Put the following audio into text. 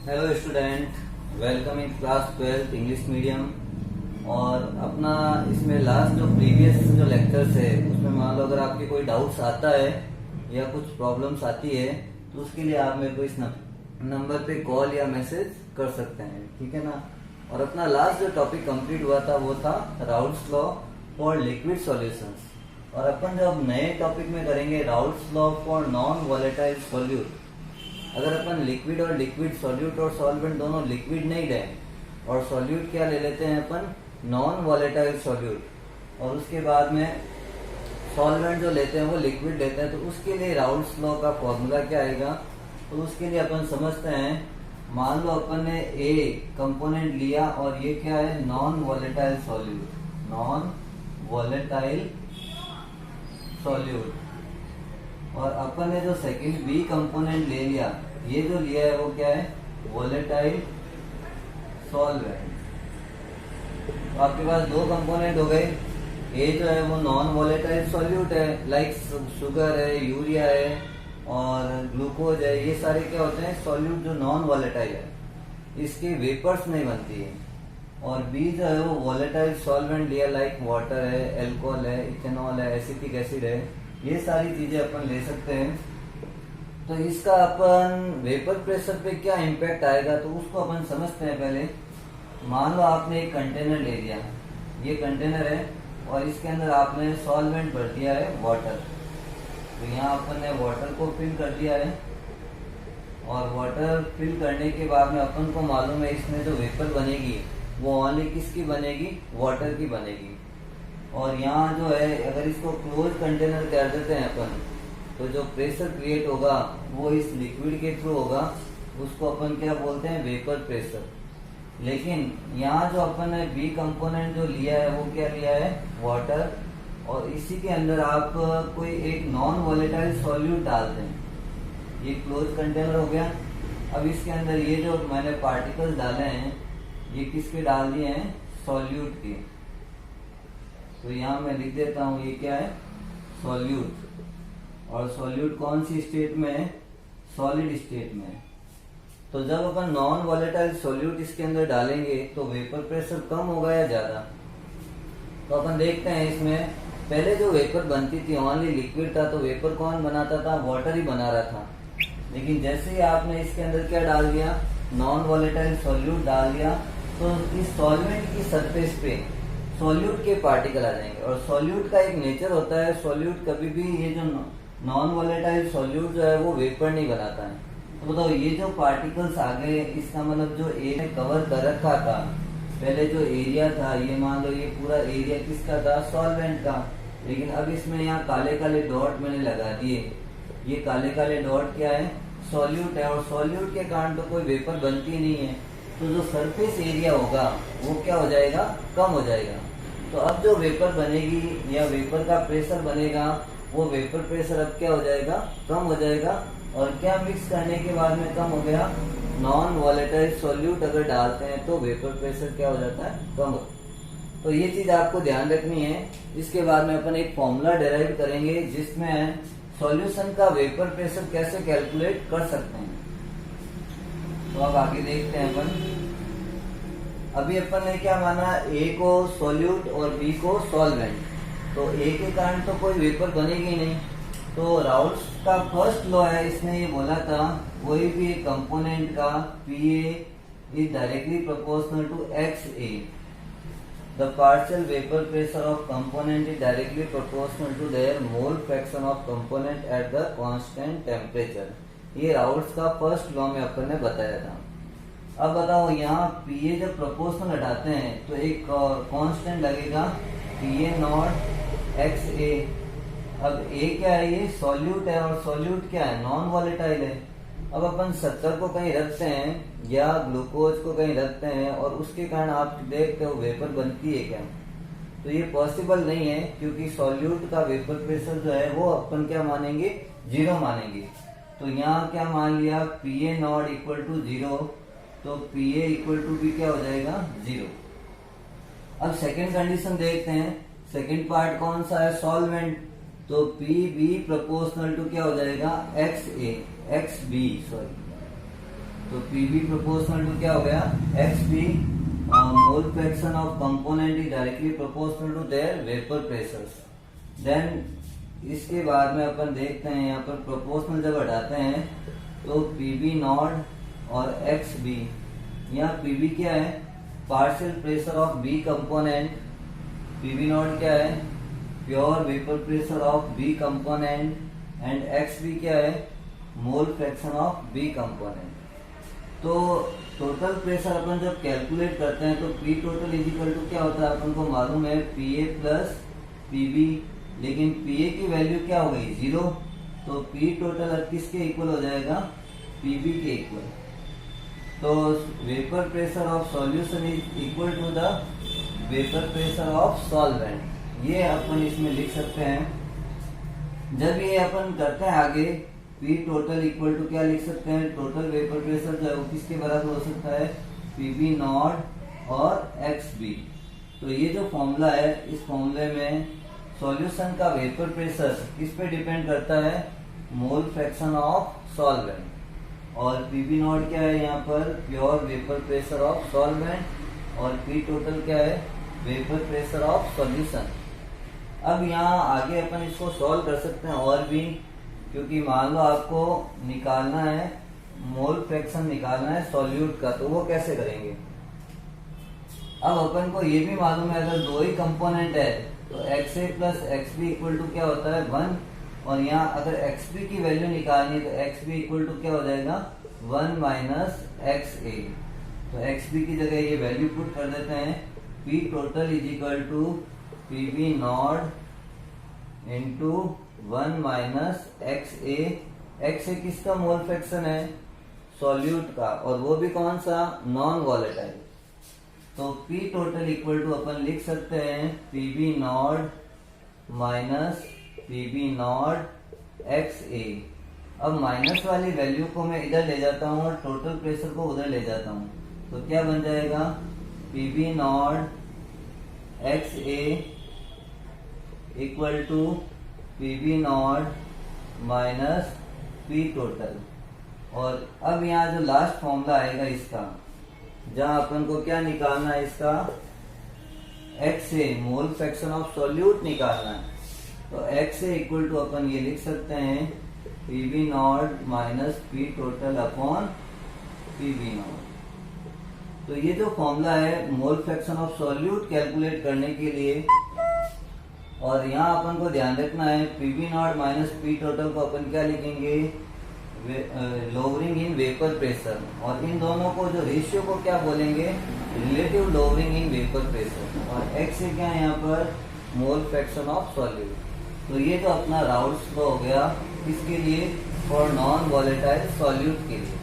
Hello student, welcome in class 12 English medium. और अपना इसमें लास्ट जो प्रीवियस जो लेक्चर्स है उसमें मान लो अगर आपके कोई डाउट्स आता है या कुछ प्रॉब्लम्स आती है तो उसके लिए आप मेरे को इस नंबर पे कॉल या मैसेज कर सकते हैं, ठीक है ना। और अपना लास्ट जो टॉपिक कंप्लीट हुआ था वो था Raoult's law for liquid solutions. और अपन जो अब नए टॉपिक में करेंगे Raoult's law for non volatile solute. अगर अपन लिक्विड और लिक्विड सॉल्यूट और सॉल्वेंट दोनों लिक्विड नहीं ले और सॉल्यूट क्या ले लेते हैं अपन, नॉन वॉलेटाइल सॉल्यूट, और उसके बाद में सॉल्वेंट जो लेते हैं वो लिक्विड लेते हैं, तो उसके लिए राउल्ट्स लॉ का फॉर्मूला क्या आएगा। तो उसके लिए अपन समझते हैं, मान लो अपन ने ए कंपोनेंट लिया और ये क्या है, non volatile solute, non volatile solute. और अपन ने जो सेकंड बी कंपोनेंट ले लिया, ये जो लिया है वो क्या है, वॉलेटाइल सॉल्वेंट। तो आपके पास दो कंपोनेंट हो गए। ए जो है वो नॉन वॉलेटाइल सॉल्यूट है, लाइक शुगर है, यूरिया है और ग्लूकोज है, ये सारे क्या होते हैं, सॉल्यूट जो नॉन वॉलेटाइल है, इसकी वेपर्स नहीं बनती है। और बी जो है वो वॉलेटाइल सॉल्वेंट लिया, लाइक वाटर है, एल्कोहल है, इथेनॉल है, एसिटिक एसिड है, ये सारी चीजें अपन ले सकते हैं। तो इसका अपन वेपर प्रेशर पे क्या इम्पैक्ट आएगा तो उसको अपन समझते हैं पहले। मान लो आपने एक कंटेनर ले लिया, ये कंटेनर है और इसके अंदर आपने सॉल्वेंट भर दिया है वाटर। तो यहाँ अपन ने वाटर को फिल कर दिया है और वाटर फिल करने के बाद में अपन को मालूम है इसमें जो वेपर बनेगी वो ओनली किसकी बनेगी, वाटर की बनेगी। और यहाँ जो है अगर इसको क्लोज कंटेनर कर देते हैं अपन, तो जो प्रेशर क्रिएट होगा वो इस लिक्विड के थ्रू होगा, उसको अपन क्या बोलते हैं, वेपर प्रेशर। लेकिन यहाँ जो अपन ने बी कंपोनेंट जो लिया है वो क्या लिया है, वाटर, और इसी के अंदर आप कोई एक नॉन वॉलेटाइल सॉल्यूट डालते हैं। ये क्लोज कंटेनर हो गया। अब इसके अंदर ये जो मैंने पार्टिकल्स डाले हैं ये किसके डाल दिए हैं, सॉल्यूट के। तो यहाँ मैं लिख देता हूँ ये क्या है, सॉल्यूट। और सॉल्यूट कौन सी स्टेट में है, सॉलिड स्टेट में। तो जब अपन नॉन वॉलेटाइल सॉल्यूट इसके अंदर डालेंगे तो वेपर प्रेशर कम होगा या ज्यादा। तो अपन देखते हैं इसमें पहले जो वेपर बनती थी ओनली लिक्विड था, तो वेपर कौन बनाता था, वाटर ही बना रहा था। लेकिन जैसे ही आपने इसके अंदर क्या डाल दिया, नॉन वॉलेटाइल सॉल्यूट डाल दिया, तो इस सॉल्वेंट की सरफेस पे सॉल्यूट के पार्टिकल आ जाएंगे। और सॉल्यूट का एक नेचर होता है, सॉल्यूट कभी भी ये जो नॉन वॉलेटाइल सॉल्यूट जो है वो वेपर नहीं बनाता है। तो बताओ ये जो पार्टिकल्स आ गए, इसका मतलब जो एरिया कवर कर रखा था, पहले जो एरिया था, ये मान लो ये पूरा एरिया किसका था, सॉल्वेंट का। लेकिन अब इसमें यहाँ काले काले डॉट मैंने लगा दिए, ये काले काले डॉट क्या है, सॉल्यूट है। और सॉल्यूट के कारण तो कोई वेपर बनती नहीं है, तो जो सरफेस एरिया होगा वो क्या हो जाएगा, कम हो जाएगा। तो अब जो वेपर बनेगी या वेपर का प्रेशर बनेगा, वो वेपर प्रेशर अब क्या हो जाएगा, कम हो जाएगा। और क्या मिक्स करने के बाद में कम हो गया, नॉन वॉलेटाइल सॉल्यूट अगर डालते हैं तो वेपर प्रेशर क्या हो जाता है, कम हो। तो ये चीज आपको ध्यान रखनी है। इसके बाद में अपन एक फॉर्मूला डिराइव करेंगे जिसमें सॉल्यूशन का वेपर प्रेशर कैसे कैलकुलेट कर सकते हैं। तो अब आगे देखते हैं अपन। अभी अपन ने क्या माना, ए को सॉल्यूट और बी को सॉल्वेंट। तो ए के कारण तो कोई वेपर बनेगी नहीं। तो राउल्ट्स का फर्स्ट लॉ है, इसने ये बोला था कोई भी कंपोनेंट का P A is directly proportional to X A. The partial vapor pressure of component is directly proportional to their mole fraction of component at the constant temperature। ये राउल्ट्स का फर्स्ट लॉ में अपन ने बताया था। अब बताओ यहाँ पीए जब प्रोपोर्शनल हटाते हैं तो एक कांस्टेंट लगेगा, पीए नॉट एक्स ए। अब ए क्या है, ये सॉल्यूट है और सॉल्यूट क्या है, नॉन वॉलेटाइल है। अब अपन शक्कर को कहीं रखते हैं या ग्लूकोज को कहीं रखते हैं और उसके कारण आप देखते हो वेपर बनती है क्या, तो ये पॉसिबल नहीं है, क्योंकि सॉल्यूट का वेपर प्रेशर जो है वो अपन क्या मानेंगे, जीरो मानेंगे। तो यहाँ क्या मान लिया, पीए नॉट इक्वल टू जीरो, तो पीए इक्वल टू भी क्या हो जाएगा, जीरो। अब सेकेंड कंडीशन देखते हैं। सेकेंड पार्ट कौन सा है, सॉल्वेंट। तो पी बी प्रोपोर्शनल टू क्या हो जाएगा, X A, X B sorry. तो पीवी प्रोपोर्शनल टू क्या हो गया, X P mole fraction of component is directly proportional to their vapour pressures. Then इसके बाद में अपन देखते हैं यहाँ पर प्रोपोर्शनल जब हटाते हैं तो पीवी नॉट और एक्स बी, यहाँ पीवी क्या है, partial pressure of B component, PV not क्या है, pure vapour pressure of B component, and X B क्या है, mole fraction of B component. तो टोटल प्रेशर अपन जब कैलकुलेट करते हैं तो P total is equal to क्या होता है, अपन को मालूम है पी ए प्लस पीबी, लेकिन पी ए की वैल्यू क्या हो गई, 0, तो पी टोटल अब किसके इक्वल हो जाएगा, पीबी के इक्वल। तो vapour pressure of solution is equal to the vapour pressure of solvent, ये अपन इसमें लिख सकते हैं। जब ये अपन करते हैं आगे, पी टोटल इक्वल टू क्या लिख सकते हैं, टोटल वेपर प्रेशर जो है वो किसके बराबर हो सकता है, पीबी नॉट और एक्स बी। तो ये जो फॉर्मूला है, इस फॉर्मूले में सॉल्यूशन का वेपर प्रेशर किस पे डिपेंड करता है, मोल फ्रैक्शन ऑफ सॉल्वेंट, और पीबी नॉट क्या है यहाँ पर, pure vapour pressure of solvent, और पी टोटल क्या है, वेपर प्रेशर ऑफ सॉल्यूशन। अब यहाँ आगे अपन इसको सॉल्व कर सकते हैं और भी, क्योंकि मान लो आपको निकालना है, मोल फ्रैक्शन निकालना है सॉल्यूट का, तो वो कैसे करेंगे। अब अपन को ये भी मालूम है, अगर दो ही कंपोनेंट है तो X A plus X B equal to क्या होता है, 1, और यहाँ अगर एक्स बी की वैल्यू निकालनी है तो एक्स बी इक्वल टू क्या हो जाएगा, 1 माइनस एक्स ए। तो एक्स बी की जगह ये वैल्यू पुट कर देते हैं, P total is equal to P B not into 1 minus X A. X A किसका मोल फ्रैक्शन है, सॉल्यूट का, और वो भी कौन सा, नॉन वॉलेटाइल। तो पी टोटल इक्वल टू अपन लिख सकते हैं PB not minus P B not X A. अब माइनस वाली वैल्यू को मैं इधर ले जाता हूँ और टोटल प्रेशर को उधर ले जाता हूँ, तो क्या बन जाएगा, PB not X A equal to PB not minus P total. और अब यहाँ जो लास्ट फॉर्मूला आएगा इसका, जहां अपन को क्या निकालना है, इसका X A mole fraction of solute निकालना है, तो एक्स ए इक्वल टू अपन ये लिख सकते हैं PB not minus P total upon PB not. तो ये जो फॉर्मूला है mole fraction of solute calculate करने के लिए, और यहाँ अपन को ध्यान रखना है PB not minus P total को अपन क्या लिखेंगे, लोवरिंग इन वेपर प्रेशर, और इन दोनों को जो रेशियो को क्या बोलेंगे, relative lowering in vapour pressure, और एक्स से क्या है यहाँ पर, मोल फ्रैक्शन ऑफ सॉल्यूट। तो ये तो अपना राउल्ट्स लॉ हो गया, इसके लिए फॉर नॉन वॉलेटाइल सॉल्यूट के लिए।